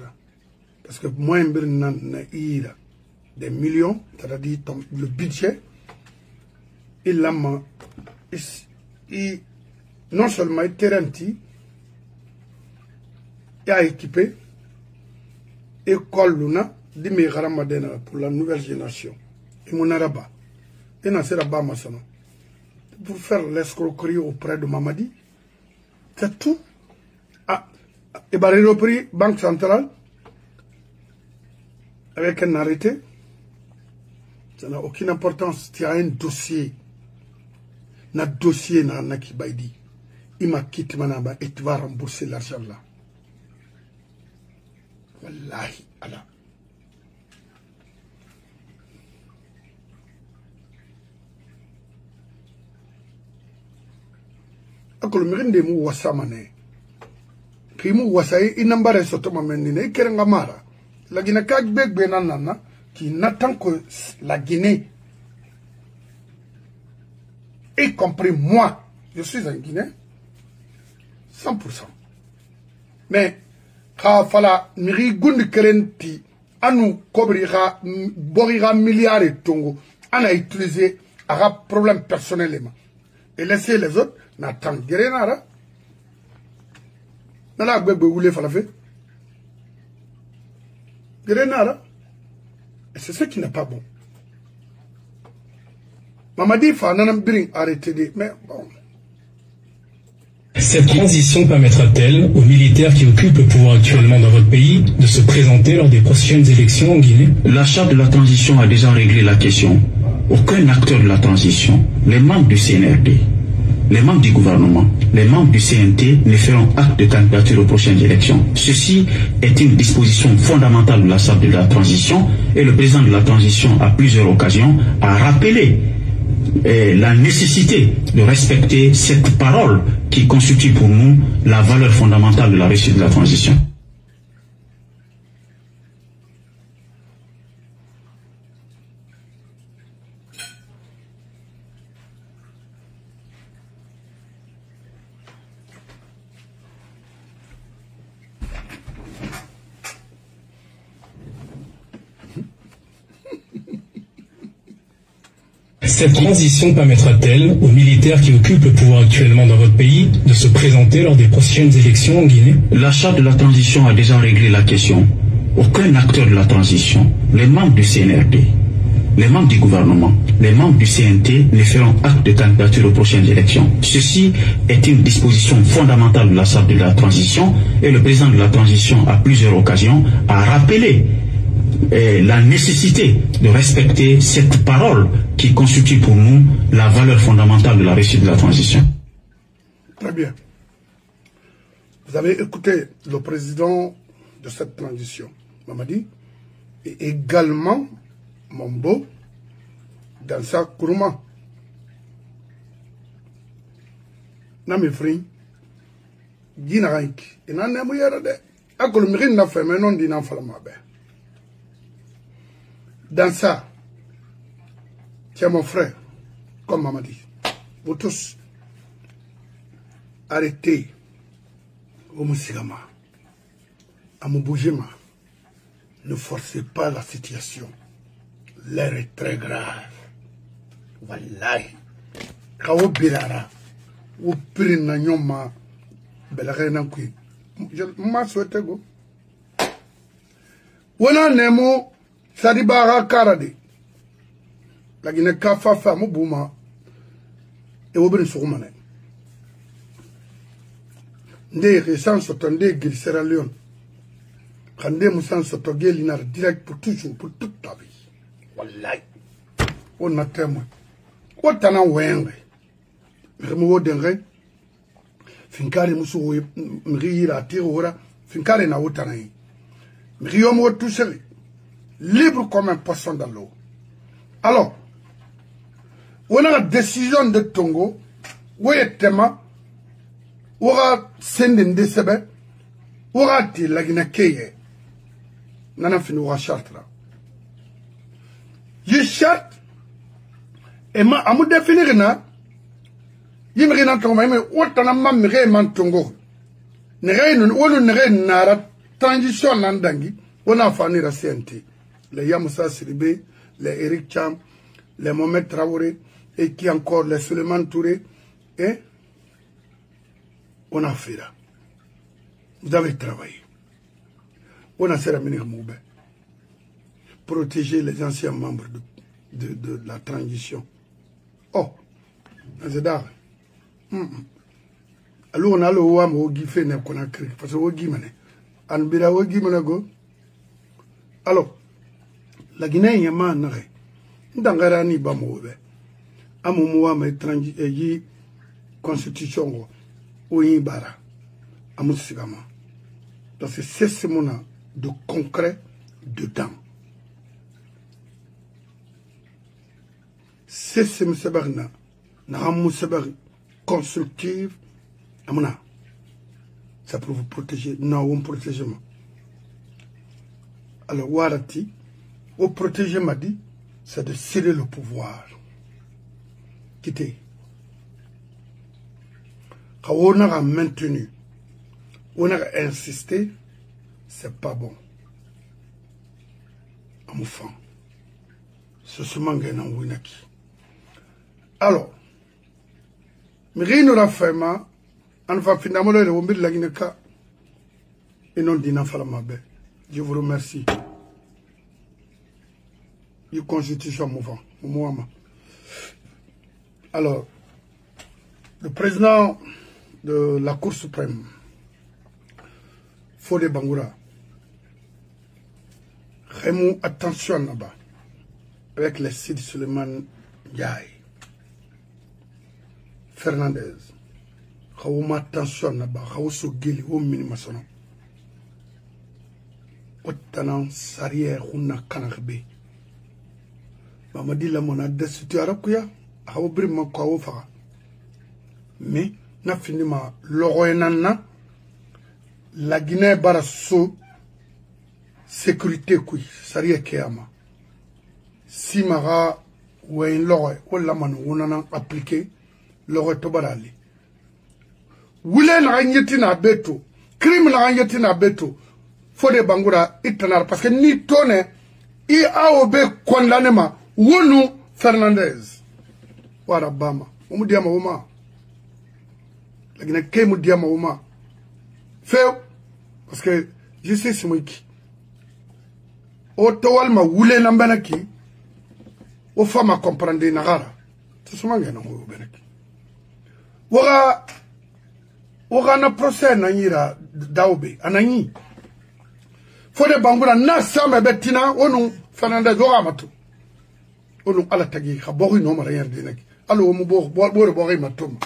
parce que moi na des millions, c'est-à-dire le budget, il non seulement il terrain il a équipé école luna pour la nouvelle génération et mon arabe et n'a pas maçon pour faire l'escroquerie auprès de Mamadi. C'est tout. Et bah il a repris Banque Centrale avec un arrêté. Ça n'a aucune importance. Tu as un dossier. Un dossier n'a qui baidi. Il m'a quitté manaba et tu vas rembourser l'argent là. Wallahi Allah. Akolo mirinde mu wasamane. Kimu wasai inambare sotoma mendine ikerenga mara. La Guinée kagbe benanana qui n'attend que la Guinée, y compris moi, je suis un Guinéen, 100%. Mais quand fala miri gundi kerenti anu kobrira borira milliards et tongo, on a utilisé un problème personnellement et laisser les autres n'attendent rien. Nala gbegbe wule fala fait. Grenara. Et c'est ce qui n'est pas bon. Mamadi Fananam Bring arrêté de. Mais bon.
Cette transition permettra-t-elle aux militaires qui occupent le pouvoir actuellement dans votre pays de se présenter lors des prochaines élections en Guinée?
La charte de la transition a déjà réglé la question. Aucun acteur de la transition, les membres du CNRD, les membres du gouvernement, les membres du CNT ne feront acte de candidature aux prochaines élections. Ceci est une disposition fondamentale de la charte de la transition et le président de la transition, à plusieurs occasions, a rappelé la nécessité de respecter cette parole qui constitue pour nous la valeur fondamentale de la réussite de la transition.
Cette transition permettra-t-elle aux militaires qui occupent le pouvoir actuellement dans votre pays de se présenter lors des prochaines élections en Guinée?
La charte de la transition a déjà réglé la question. Aucun acteur de la transition, les membres du CNRD, les membres du gouvernement, les membres du CNT ne feront acte de candidature aux prochaines élections. Ceci est une disposition fondamentale de la charte de la transition et le président de la transition, à plusieurs occasions, a rappelé la nécessité de respecter cette parole qui constitue pour nous la valeur fondamentale de la réussite de la transition.
Très bien. Vous avez écouté le président de cette transition, Mamadi, et également Mambo dans sa Kourouma. Namifri, Guinaïk, et n'en est mouillère de. Akolmirin n'a fait, mais non d'inan falamabe. Dans ça, tu es mon frère, comme maman dit. Vous tous, arrêtez au Moussigama, à Mouboujema. Ne forcez pas la situation. L'air est très grave. Wallahi. Kao birara. Ou pirina nyoma. Belare nankui. Je m'en souhaite go. Wana nemo. Sadibara Karade. La Guinée Kafa Moubouma. Et Oben Soumane. Ndé récents s'attendait Gil Sierra Leone. Kandé Moussan s'attendait l'inar direct pour toujours, pour toute ta vie. Wallahi. On a témoin. On t'en a oué. Remou dengue. Finkari Moussou, Mrira, Tirora, Finkari na Outanaï. Mriomo touché. Libre comme un poisson dans l'eau. Alors, on a la décision de Tongo, où est Tema, où a Sendin Sebe, où a la Guinée, Nana fini ou a charte là. Y charte, et ma, à me définir, na, y me rien Tongo, mais où t'en as ma mire man Tongo. nara transition nandangi, on a fani la CNT. Les Yamoussa Siribé, les Eric Cham, les Mohamed Traoré, et qui encore, les Suleiman Touré, et on a fait là. Vous avez travaillé. On a fait la ministre Moubé. Protéger les anciens membres de la transition. Oh, c'est d'art. Alors on a le ouam au gifé ne qu'on a créé. Parce que au guimane. An bira au guimane go. Alors, la Guinée y a man n'arrête. N'dangarani ba moube. Amoumoua ma étranger constitution ou bara. Amoussigama. Donc c'est ce moment de concret dedans. C'est ce moussabagna. N'a moussabag constructive. Amona. Ça pour vous protéger. Non, on protège moi. Alors, Warati, au protéger m'a dit, c'est de céder le pouvoir. Quitter. Quand on a maintenu, on a insisté, c'est pas bon. À mon fan. C'est ce mangue dans Winaki. Alors, mais rien n'aura fait ma, on va finalement le remettre la Guinée-Ka et non d'Ina Falamabe. Je vous remercie. Il constitution mouvant. Alors, le président de la Cour suprême, Fodé Bangoura, remou attention là-bas, avec les Sid Suleiman Ndiaye, Fernandez, remou attention là-bas, remou Sogili, au minimum son. Otanan Sarière, Huna Kanarbe. Mamadi la mona destitué arakuya, a obri ma kwa ofa. Mais, na fini ma loroenana, la Guinée bara so sécurité kui, Sarière Kéama. Si mara ouin lore, ou la mano, on a appliqué, lore tobarali. Wile na agnetina beto, crime na agnetina beto, Fodé Bangoura itanar, parce que ni tonne, i aobe condamné ma, Wonu Fernandez. Wara Bama. Omu diama uma. Lakini kemu diama uma. Feo. Parce que je sais ce moiki. O tawal ma wule nambanaki. O fama comprendre nagara. C'est ce manga na ngou benaki. Wara na procès na nyira daobe. Ananyi. Fodé Bangoura na samba betina wonu Fernandez wara matu. Onu ala tagi khabori no mara yande nak alo mo bo bori matum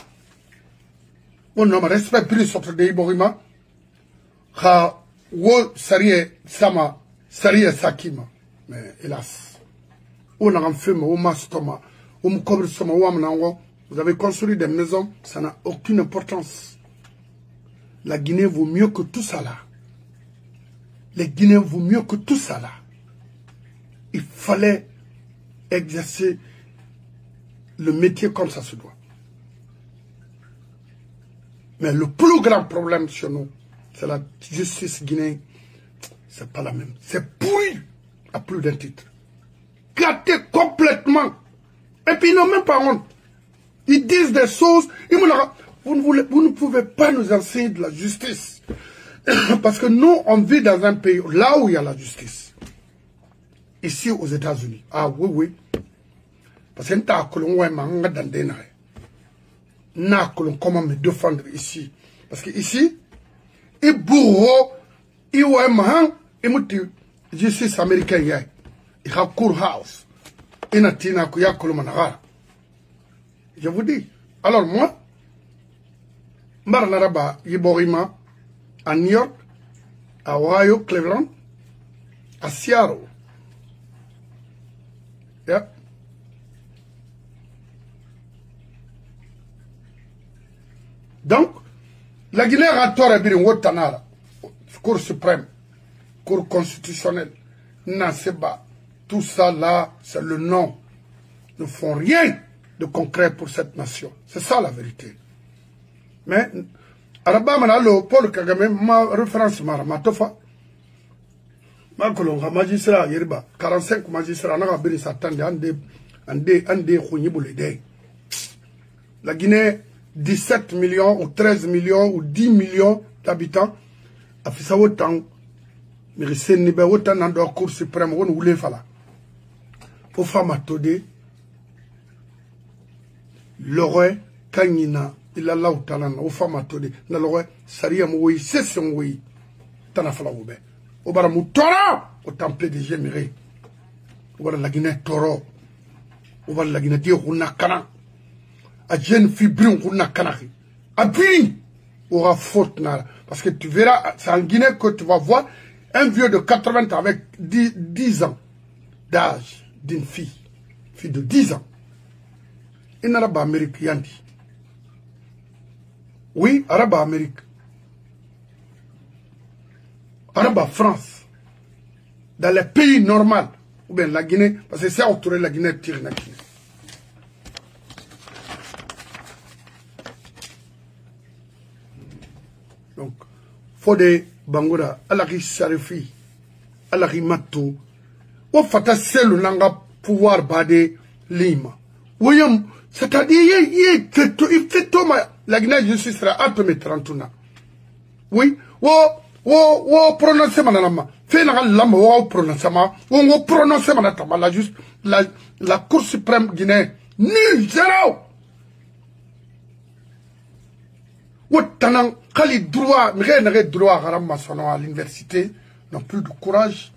on no mara respect plus sorte de borima kha wo sariye sama sariye sakima mais hélas on a en fait au mastoma on cobre sama wa manango vous avez construit des maisons ça n'a aucune importance. La Guinée vaut mieux que tout ça là. Les Guinéens vaut mieux que tout ça là. Il fallait exercer le métier comme ça se doit. Mais le plus grand problème chez nous, c'est la justice guinéenne. C'est pas la même. C'est pourri à plus d'un titre. Gâté complètement. Et puis ils n'ont même pas honte. Ils disent des choses. Vous ne pouvez pas nous enseigner de la justice. Parce que nous, on vit dans un pays là où il y a la justice. Ici aux États-Unis. Ah oui, oui. Parce que nous avons comment me défendre ici. Parce que ici, il bourreau, il y a un justice américain. Il y a un courthouse. Il y a un courthouse. Je vous dis. Alors moi, Marnaraba, Yiborima, à New York, à Ohio, Cleveland, à Seattle. Yeah. Donc, la Guinée a tort à dire Wotanara, Cour suprême, Cour constitutionnelle, Naseba, tout ça là, c'est le nom. Ne font rien de concret pour cette nation. C'est ça la vérité. Mais, Araba manalo Paul Kagame ma référence mara matofa. Ma kolonga magistrat yeriba 45 magistrats na biri satande ande khonyi bolede. La Guinée 17 millions ou 13 millions ou 10 millions d'habitants a fait ça autant mais c'est ni ba autant dans la Cour suprême on voulait fala. Faut fama tode l'aurait kanyina il a là où t'as au fama tode na l'aurait saria moui session oui t'en a fala oube au baramu toro au temple de Géméré au bar la Guinée toro au bar la Guinée dio hunakana a jeune fibrin hunakana a puis aura faute nara parce que tu verras c'est en Guinée que tu vas voir un vieux de 80 ans avec 10 ans d'âge d'une fille de 10 ans. Il n'a pas Amérique Yandi. Oui, Arabe Amérique. Arabe France. Dans les pays normaux. Ou bien la Guinée, parce que c'est autour de la Guinée tire la Guinée. Donc, faut des Bangoura, Alaki Sarifi, Alaki Matou, ou Fata Selou Nanga pouvoir bader Lima. William, c'est-à-dire, il fait tout, la Guinée justice sera un peu métrantuna. Oui, ou prononcer manama, fait la lame, ou prononcer ma, ou prononcer manatama, la Cour suprême Guinée, nul, zéro. Ou tanang, kali droit, mais droit à l'université, n'ont plus de courage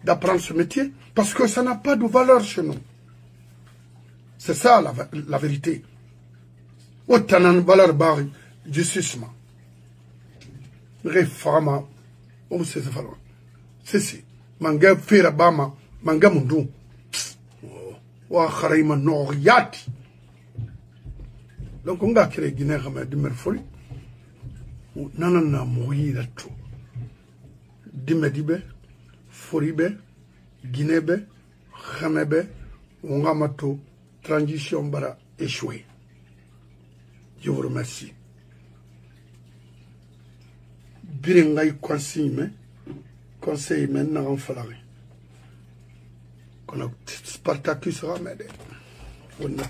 d'apprendre ce métier, parce que ça n'a pas de valeur chez nous. C'est ça la vérité. Ou tanang valeur bari, justice ma. Réforma, ou c'est ça. C'est manga fera bama, manga mundu. Wa kharima noriati. Donc on va créer Guinée comme du merfoli. Nanana moui la tout. Dimedibe, Foribe, Guinébe, Khamebe, Ongamato, transition bara échoué. Je vous remercie. Biringai conseil maintenant en falari. Qu'on a Spartacus ramède.